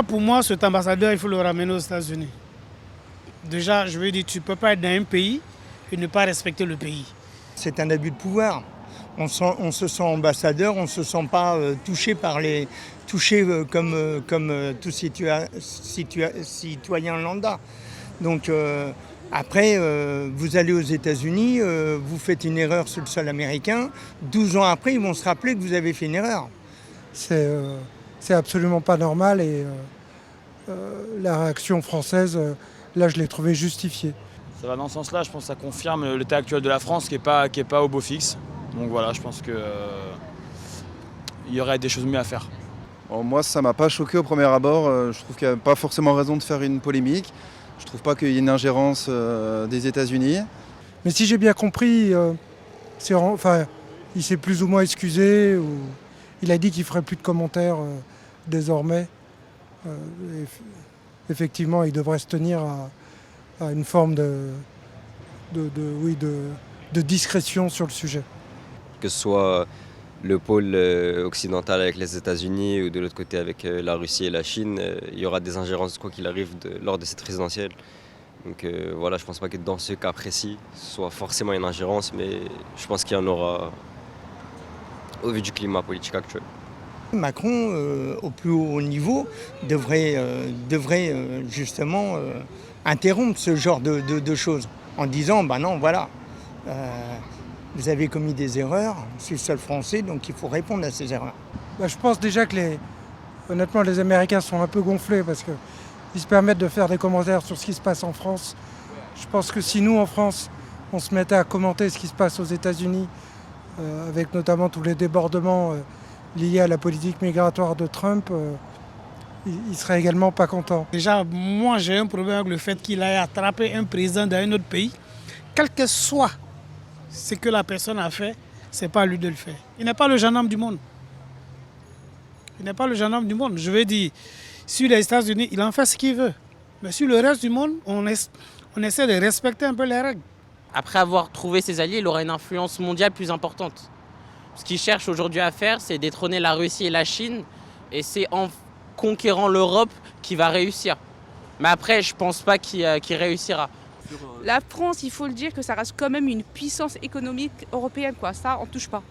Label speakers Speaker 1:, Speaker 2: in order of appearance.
Speaker 1: Pour moi, cet ambassadeur, il faut le ramener aux États-Unis. Déjà, je veux dire, tu ne peux pas être dans un pays et ne pas respecter le pays.
Speaker 2: C'est un abus de pouvoir. On se sent ambassadeur, on ne se sent pas touché comme tout citoyen lambda. Donc après, vous allez aux États-Unis, vous faites une erreur sur le sol américain. 12 ans après, ils vont se rappeler que vous avez fait une erreur.
Speaker 3: C'est absolument pas normal et la réaction française, là, je l'ai trouvée justifiée.
Speaker 4: Ça va dans ce sens-là, je pense que ça confirme l'état actuel de la France qui est pas au beau fixe. Donc voilà, je pense qu'il y aurait des choses mieux à faire.
Speaker 5: Bon, moi, ça ne m'a pas choqué au premier abord. Je trouve qu'il n'y a pas forcément raison de faire une polémique. Je ne trouve pas qu'il y ait une ingérence des États-Unis.
Speaker 3: Mais si j'ai bien compris, il s'est plus ou moins excusé. Il a dit qu'il ne ferait plus de commentaires désormais. Effectivement, il devrait se tenir à une forme de discrétion sur le sujet.
Speaker 6: Que ce soit le pôle occidental avec les États-Unis ou de l'autre côté avec la Russie et la Chine, il y aura des ingérences quoi qu'il arrive lors de cette présidentielle. Donc voilà, je ne pense pas que dans ce cas précis, ce soit forcément une ingérence, mais je pense qu'il y en aura au vu du climat politique actuel.
Speaker 2: Macron, au plus haut niveau, devrait justement interrompre ce genre de choses en disant bah non, voilà, vous avez commis des erreurs sur le sol français, donc il faut répondre à ces erreurs.
Speaker 3: Je pense déjà que honnêtement, les Américains sont un peu gonflés parce qu'ils se permettent de faire des commentaires sur ce qui se passe en France. Je pense que si nous, en France, on se mettait à commenter ce qui se passe aux États-Unis, avec notamment tous les débordements liés à la politique migratoire de Trump, il serait également pas content.
Speaker 1: Déjà, moi, j'ai un problème avec le fait qu'il ait attrapé un président d'un autre pays. Quel que soit ce que la personne a fait, ce n'est pas à lui de le faire. Il n'est pas le gendarme du monde. Il n'est pas le gendarme du monde. Je veux dire, sur les États-Unis, il en fait ce qu'il veut. Mais sur le reste du monde, on essaie de respecter un peu les règles.
Speaker 7: Après avoir trouvé ses alliés, il aura une influence mondiale plus importante. Ce qu'il cherche aujourd'hui à faire, c'est détrôner la Russie et la Chine. Et c'est en conquérant l'Europe qu'il va réussir. Mais après, je ne pense pas qu'il réussira.
Speaker 8: La France, il faut le dire que ça reste quand même une puissance économique européenne, quoi. Ça, on ne touche pas.